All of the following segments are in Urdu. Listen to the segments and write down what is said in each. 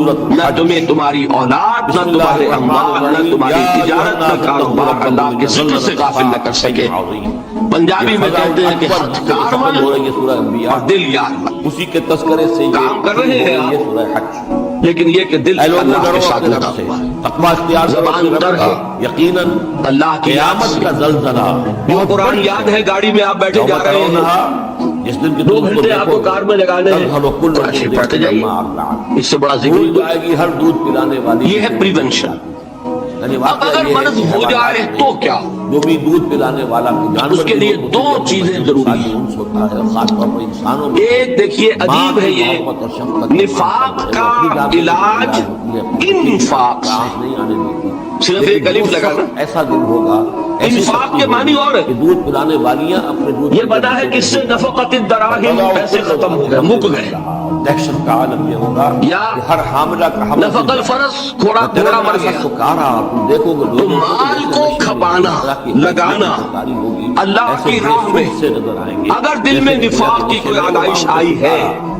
نہ تمہیں تمہاری اولاد، نہ تمہارے اموال، نہ تمہاری تجارت، نہ کاروبار اللہ کے ذکر سے غافل نہ کر سکے۔ پنجابی میں کہتے ہیں کہ ہاتھ کارول اور دل یار، اسی کے تذکرے سے کام کر رہے ہیں یہ سورہ حج، لیکن یہ کہ دل اللہ کے ساتھ لگا ہوا ہے، تقویٰ اختیار زبان در ہے، یقیناً اللہ کی یاد قیامت سے۔ کا زلزلہ وہ قرآن یاد ہے، گاڑی میں آپ بیٹھے جا رہے ہیں، جس دن کی 2 گھنٹے آپ کو کار میں لگانے ہیں، قرآن پڑھتے جائیے، اس سے بڑا ذکر بھول جائے گی ہر دودھ پلانے والی۔ یہ ہے پریونشن۔ یعنی اب واقعہ اگر یہ ہے مرض کہ ہو جائے تو کیا؟ جو بھی دودھ پلانے والا اس کے لیے 2 چیزیں ضروری ہیں۔ ہوتا ہے، خاص طور پر انسانوں میں ایک دیکھیے عجیب ہے یہ، نفاق کا علاج انفاق سے، نہیں آنے دیتی۔ صرف ایک الف لگانا۔ ایسا دن ہوگا، انفاق کے معنی اور ہے، کہ دودھ پلانے والیاں اپنے دودھ یہ بنا ہے کہ اس سے نفقت الدراہم، پیسے ختم ہو گئے، مک گئے، دہشت کا عالم یہ ہوگا یا کہ ہر حاملہ کا حمل نفق الفرس، تھوڑا تھوڑا مر گیا۔ سکارا تم دیکھو گے تو مال کو کھپانا، لگانا اللہ کی راہ میں، سے نظر آئیں گے۔ اگر دل میں نفاق کی کوئی آلائش آئی ہے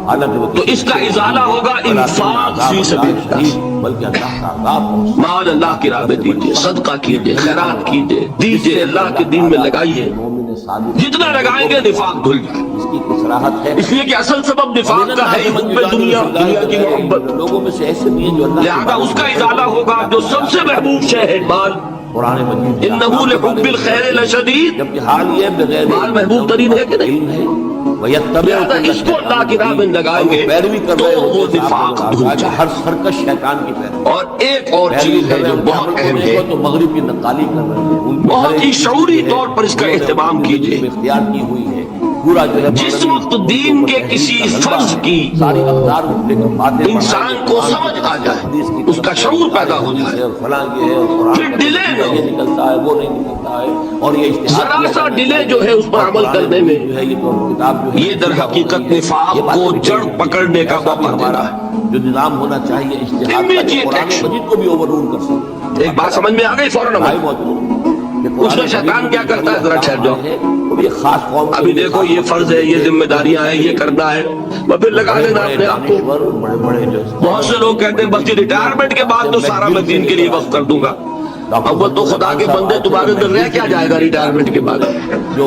تو اس کا ازالہ ہوگا انفاق فی سبیل اللہ، بلکہ اللہ کا عذاب پہنچے۔ مال اللہ کی راہ میں دیجیے، صدقہ کیجیے، خیرات کیجیے، دیجیے، اللہ کے دین میں لگائیے، مومن صادق جتنا لگائیں گے نفاق دھل جائے۔ اس کی صراحت ہے، اس لیے کہ اصل سبب نفاق کا ہے حب دنیا، دنیا کی محبت، لوگوں میں سے ایسے بھی ہیں جو اللہ لہذا اس کا ازالہ ہوگا جو سب سے محبوب شے ہے مال۔ قرآن مجید انہ لحب الخیر لشدید، جبکہ حال یہ بغیر مال محبوب ترین ہے کہ نہیں؟ علم ہے، وَيَتَّبِعُ لہذا اس کو اللہ کی راہ میں لگائیں گے پیروی کر تو رہے وہ ہوتے ہیں، نفاق آپ کو دھل کہ جائے۔ ہر سرکش شیطان کی پیروی اور ایک اور چیز ہے جو بہت اہم ہے، تو مغرب کی نقالی کر رہے ہیں، ان کی بہت ہر ہی ایک شعوری طور پر اس کا اہتمام کیجیے۔ اختیار کی ہوئی ہے پورا جو ہے جس وقت دین کے کسی فرض کی ساری اقدار لے کر باتیں انسان کو سمجھ آ جائے، اس کا شعور پیدا ہو جائے، فلاں یہ ہے اور قرآن پھر ڈیلے نہ ہو، یہ نکلتا ہے وہ نہیں نکلتا ہے، اور یہ اشتہار ذرا سا ڈیلے جو ہے اس پر عمل کرنے میں، جو ہے یہ تو کتاب جو ہے یہ در حقیقت نفاق کو جڑ پکڑنے کا موقع دینا ہے۔ جو نظام ہونا چاہیے اشتہار کا، Immediate قرآن action۔ مجید کو بھی اوور رول کر سکتے ایک بات سمجھ میں آ گئی فوراً بھائی عمل۔ موجود اس میں شیطان کیا کرتا ہے، ذرا ٹھہر جاؤ، یہ خاص قوم ابھی دیکھو یہ فرض ہے، یہ ذمہ داریاں ہیں، یہ کرنا ہے، اور پھر لگا لینا اپنے آپ کو۔ بڑے بڑے جو بہت سے لوگ کہتے ہیں بس ریٹائرمنٹ کے بعد تو سارا میں دین کے لیے وقف کر دوں گا۔ اول تو خدا کے بندے تمہارے اندر رہ کیا جائے گا ریٹائرمنٹ کے بعد؟ جو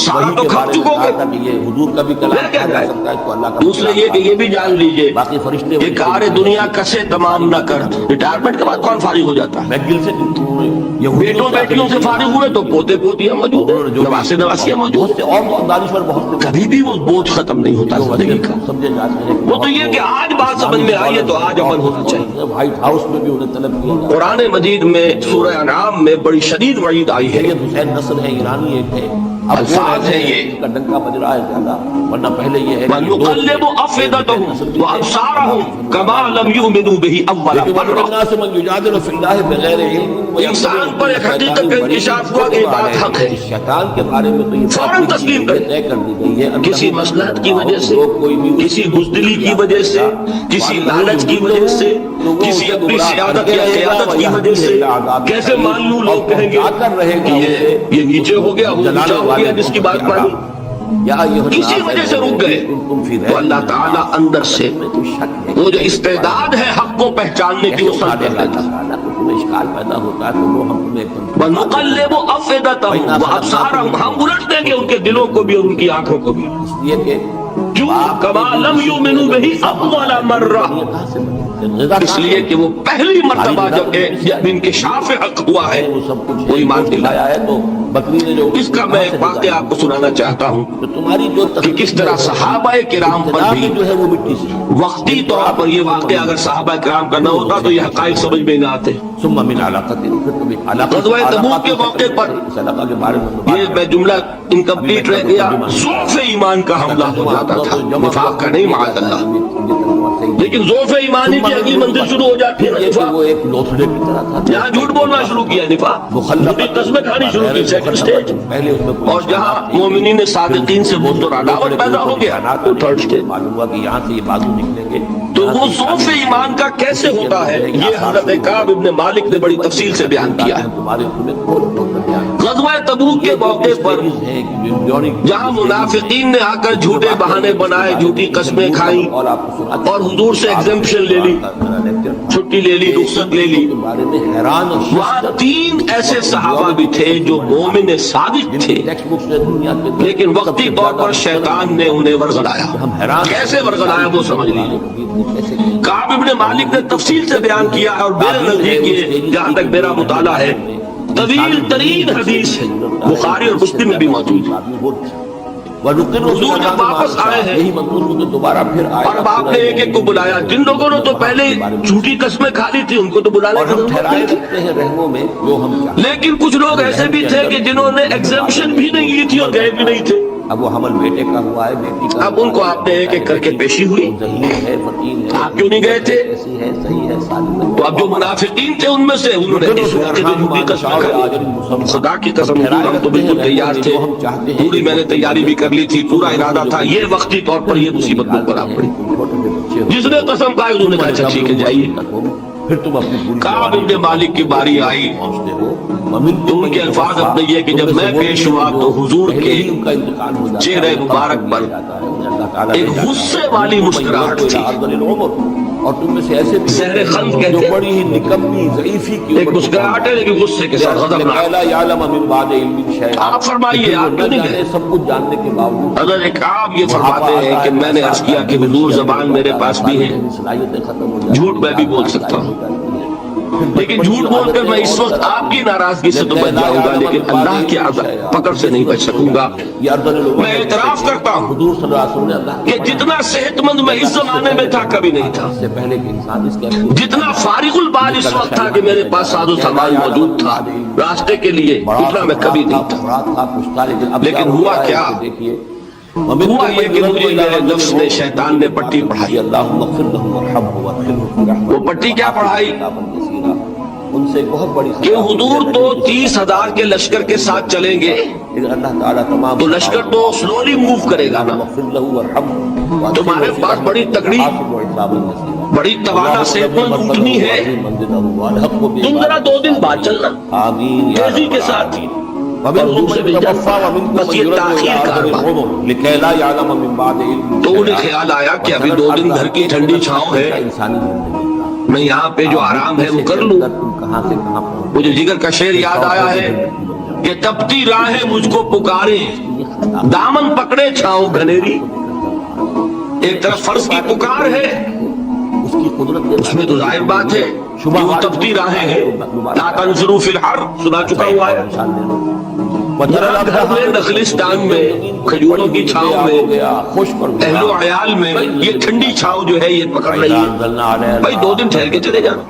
سارا تو کھپ چکو گے، یہ حضور کا بھی کلام رہ کیا کہا جائے جا سکتا ہے تو اللہ کا دوسرے یہ کہ یہ بھی جان لیجئے باقی فرشتے کہ کار دنیا کسے تمام نہ کر، ریٹائرمنٹ کے بعد کون فارغ ہو جاتا ہے؟ میں گل سے بیٹوں بیٹیوں سے فارغ ہوئے تو پوتے پوتیاں موجود ہیں، نواسے نواسیاں موجود ہیں، اور دانشور بہت سے کبھی بھی وہ بوجھ ختم نہیں ہوتا زندگی کا۔ سمجھے جاتے ہیں وہ تو یہ کہ آج بات سمجھ میں آئی ہے تو آج عمل ہونا چاہیے۔ وائٹ ہاؤس میں بھی انہیں طلب کیا جاتا قرآن مجید میں سورہ انعام میں بڑی شدید وعید آئی ہے، ہے۔ حسین نصر ہے، ایرانی ایک ہے، اب الفاظ ہے یہ، ان کا ڈنکا بج رہا ہے زیادہ، ورنہ پہلے یہ ہے وَنُقَلِّبُ أَفْئِدَتَهُمْ وَأَبْصَارَهُم كَمَا لَمْ يُؤْمِنُوا بِهِ أَوَّلَ مَرَّةٍ۔ الناس من يجادل في الله بغیر علم، انسان پر ایک حقیقت کا انکشاف ہوا کہ یہ بات حق ہے، شیطان کے بارے میں تو یہ فوراً تسلیم کر طے کر دی گئی ہے، کسی مصلحت کی وجہ سے، کسی بزدلی کی وجہ سے، کسی لالچ کی وجہ سے، کسی اپنی سیادت یا قیادت کی وجہ سے، کیسے مان لوں لوگ کہیں گے کہ یہ نیچے ہو گیا، وہ نیچا ہو گیا جس کی بات مانی، کسی وجہ سے رک گئے تو اللہ تعالیٰ اندر سے وہ جو استعداد ہے حق کو پہچاننے کی وہ سر کر دیتا ہے۔ اشکال پیدا ہوتا ہے تو وہ ہم تمہیں وَنُقَلِّبُ أَفْئِدَتَهُمْ وَأَبْصَارَهُم، ہم الٹ دیں گے ان کے دلوں کو بھی اور ان کی آنکھوں کو بھی، اس لیے کہ کیوں كَمَا لَمْ يُؤْمِنُوا بِهِ أَوَّلَ مَرَّةٍ، اس لیے کہ وہ پہلی مرتبہ جب انکشاف حق ہوا ہے وہ ایمان لایا ہے۔ تو بکری نے جو اس کا میں ایک واقعہ آپ کو سنانا چاہتا ہوں تو تمہاری جو کہ کس طرح صحابہ کرام پر بھی جو ہے وہ مٹی سے وقتی طور پر یہ واقعہ اگر صحابہ کرام کا نہ ہوتا تو یہ حقائق سمجھ میں نہ آتے۔ ثم من علاقت، پھر تمہیں علاقہ غزوہ تبوک کے موقع پر اس علاقہ کے بارے میں یہ میں جملہ انکمپلیٹ رہ گیا، ضعف ایمان کا حملہ ہو جاتا تھا، نفاق کا نہیں معاذ اللہ، لیکن ضعف ایمانی کی اگلی منزل شروع ہو جاتی ہے نفاق۔ وہ ایک لوتھڑے کی طرح تھا، جہاں جھوٹ بولنا شروع کیا نفاق، جھوٹی قسمیں کھانی شروع کی سیکنڈ سٹیج، پہلے اس میں اور جہاں مومنین صادقین سے بغض اور عداوت پیدا ہو گیا تو تھرڈ سٹیج۔ معلوم ہوا کہ یہاں سے یہ بازو نکلیں گے تو وہ ضعف ایمان کا کیسے ہوتا ہے یہ حضرت کعب ابن مالک نے بڑی تفصیل سے بیان کیا ہے۔ تمہارے تمہیں کھول کھول کر بیان غزوہ تبوک کے موقع پر جہاں منافقین نے آ کر جھوٹے بہانے بنائے، جھوٹی قسمیں کھائیں اور آپ کو سنا اور حضور سے ایگزمپشن لے لی, چھٹی لے لی, رخصت لے لی. بارے میں حیران اور وہاں 3 ایسے صحابہ بھی تھے جو مومن صادق تھے, ٹیکسٹ بک سے دنیا کے لیکن وقتی طور پر شیطان نے انہیں ورغلایا. کیسے ورغلایا وہ سمجھ لیجیے. کعب ابن مالک نے تفصیل سے بیان کیا ہے, اور میرے نزدیک یہ جہاں تک میرا مطالعہ ہے طویل ترین حدیث ہے, بخاری اور مسلم میں بھی موجود ہے. حضور جب واپس آئے ہیں دوبارہ پھر آئے اور باپ نے ایک ایک کو بلایا. جن لوگوں نے تو پہلے جھوٹی قسمیں کھا لی تھی ان کو تو بلانے کی ضرورت نہیں تھی, رحموں میں جو ہم چاہتے لیکن کچھ لوگ ایسے بھی تھے کہ جنہوں نے ایگزمپشن بھی نہیں لی تھی اور گئے بھی نہیں تھے. اب وہ حمل بیٹے کا ہوا ہے, بیٹی کا. اب ان کو آپ نے ایک ایک کر کے پیشی ہوئی. ذہین ہے, متین ہے, آپ کیوں نہیں گئے تھے؟ ایسی ہے, صحیح ہے, سالم ہے. تو اب جو منافقین تھے ان میں سے انہوں نے اس وقت جو جھوٹی قسمیں کھائی. خدا کی قسم حضور ہم تو بالکل تیار تھے, پوری میں نے تیاری بھی کر لی تھی, پورا ارادہ تھا. یہ وقتی طور پر یہ مصیبت مجھ پر آ پڑی. جس نے قسم کھائی انہوں نے کہا اچھا ٹھیک ہے جائیے. پھر تم اپنی پوری کعب ابن مالک کی باری آئی پہنچتے ہو. تو ان کے الفاظ اپنے یہ کہ جب میں پیش ہوا تو حضور کے چہرے مبارک پر ایک غصے والی مسکراہٹ تھی. اور تم میں سے ایسے بھی سحر خند کہتے جو ہیں, بڑی ہی نکمی ضعیفی کی ایک مسکراہٹ ہے لیکن غصے کے ساتھ غضبناک. آپ فرمائیے آپ کیوں نہیں گئے؟ سب کچھ جاننے کے باوجود حضرت کعب یہ فرماتے ہیں کہ میں نے عرض کیا کہ حضور زبان میرے پاس بھی ہے, صلاحیتیں ختم ہو جاتی, جھوٹ میں بھی بول سکتا ہوں, لیکن جھوٹ بول کر میں اس وقت آپ کی ناراضگی سے تو بچ جاؤں گا, لیکن اللہ کی پکڑ سے نہیں بچ سکوں گا. میں اعتراف کرتا ہوں حضور صلی اللہ علیہ وسلم نے اللہ کہ جتنا صحت مند میں اس زمانے میں تھا کبھی نہیں تھا, سے پہلے کہ انسان اس کے جتنا فارغ البال اس وقت تھا کہ میرے پاس ساز و سامان موجود تھا راستے کے لیے, اتنا میں کبھی نہیں تھا. لیکن ہوا کیا؟ ہوا یہ کہ مجھے میرے نفس نے, شیطان نے پٹی پڑھائی. وہ پٹی کیا پڑھائی ان سے بہت بڑی کہ حضور تو 30,000 کے لشکر کے ساتھ چلیں گے اللہ تعالیٰ تمام تو لشکر تو سلولی موو کرے گا نا. تمہارے پاس بڑی تگڑی, بڑی توانا صحت مند اونٹنی ہے, تم ذرا 2 دن بعد چلنا تیزی کے ساتھ. اور حضور سے بھیجا بس یہ تاخیر کارواں. تو انہیں خیال آیا کہ ابھی 2 دن گھر کی ٹھنڈی چھاؤں ہے, انسانی زندگی میں یہاں پہ جو آرام ہے وہ کر لوں. کہاں سے کہاں مجھے جگر کا شعر یاد آیا ہے کہ تپتی راہیں مجھ کو پکارے, دامن پکڑے چھاؤں گھنیری. ایک طرف فرض کی پکار ہے, اس کی قدرت اس میں تو ظاہر بات ہے کہ وہ تپتی راہیں ہیں. لا تنظروا فی الحر سنا چکا ہوا ہے. یہاں گھر میں نخلستان میں کھجوروں کی چھاؤں میں اہل و عیال میں یہ ٹھنڈی چھاؤں جو ہے یہ پکڑ رہی ہے. بھائی 2 دن ٹھہر کے چلے جانا,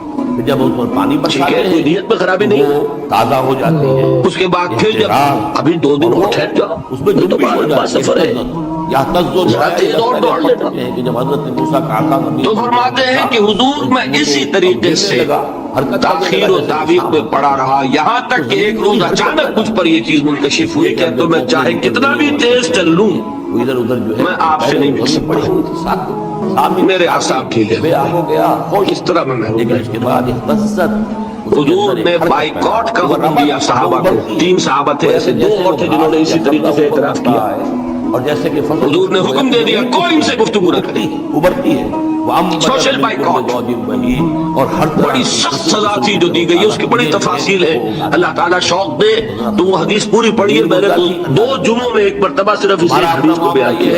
جب اس پر پانی ٹھیک ہے, کوئی نیت میں خرابی نہیں. تازہ ہو جاتی ہے. اس کے بعد پھر جب ابھی 2 دن اور ٹھہر جاؤ, اس میں تو بار سفر ہے, جب حضرت موسیٰ کا آقا تو فرماتے ہیں کہ حضور میں اسی طریقے سے تاخیر و تعویق میں پڑا رہا, یہاں تک کہ ایک روز اچانک مجھ پر یہ چیز منکشف ہوئی کہ تو میں چاہے کتنا بھی تیز چل لوں ادھر ادھر جو ہے میں آپ سے نہیں مل سکتا. میرے اعصاب ٹھیک ہو گیا. اس طرح میں لیکن اس کے بعد حضور نے بائیکاٹ کا حکم دیا صحابہ کو. 3 صحابہ تھے ایسے, 2 اور تھے جنہوں نے اسی طریقے سے اعتراف کیا. اور جیسے کہ حضور نے حکم دے دیا کوئی ان سے گفتگو نہ کرے, ابھرتی ہے سوشل بائیکاٹ. اور ہر بڑی سخت سزا تھی جو دی گئی ہے, اس کی بڑی تفاصیل ہے. اللہ تعالیٰ شوق دے تو وہ حدیث پوری پڑھی ہے. میں نے 2 جمعوں میں ایک مرتبہ صرف اسی حدیث کو بیان کیا ہے.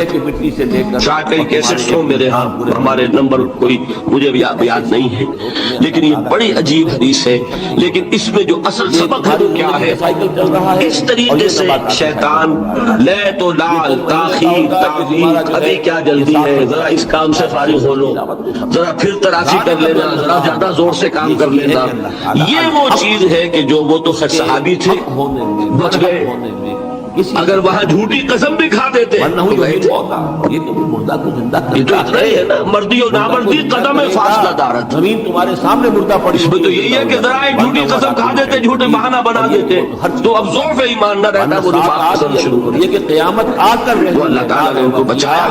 شاید کئی کیسٹس ہوں میرے ہاں, ہمارے نمبر کوئی مجھے بھی یاد نہیں ہے, لیکن یہ بڑی عجیب حدیث ہے. لیکن اس میں جو اصل سبق ہے وہ کیا ہے, اس طریقے سے شیطان لے تو لال تاخیر تعویق, ابھی کیا جلدی ہے, ذرا اس کام سے فارغ ہو لو, ذرا پھر تراشی کر لینا, ذرا زیادہ زور سے کام کر لینا. یہ وہ چیز ہے کہ جو وہ تو خود صحابی تھے بچ گئے. اگر وہاں جھوٹی قسم بھی کھا دیتے یہ تو اتنا ہی ہے نا, مردی اور نامردی قدم فاصلہ دارت. زمین تمہارے سامنے مردہ پڑی, اس میں تو یہی ہے کہ ذرا ایک جھوٹی قسم کھا دیتے, جھوٹے بہانہ بنا دیتے, تو اب ضعف ایمان نہ رہتا, وہ نفاق قسم شروع ہو. یہ کہ قیامت آ کر وہ اللہ تعالیٰ نے ان کو بچایا.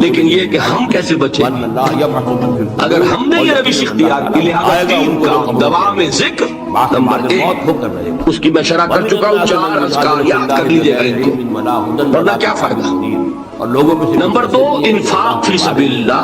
لیکن یہ کہ ہم کیسے بچے اگر ہم نے یہ روش اختیار کی. لہٰذا 3 کا دوام ذکر نمبر 1 اس کی میں شرح کر چکا ہوں, 4 اذکار یاد کر لیجیے گا ورنہ کیا فائدہ. اور لوگوں میں نمبر 2 انفاق فی سبیل اللہ,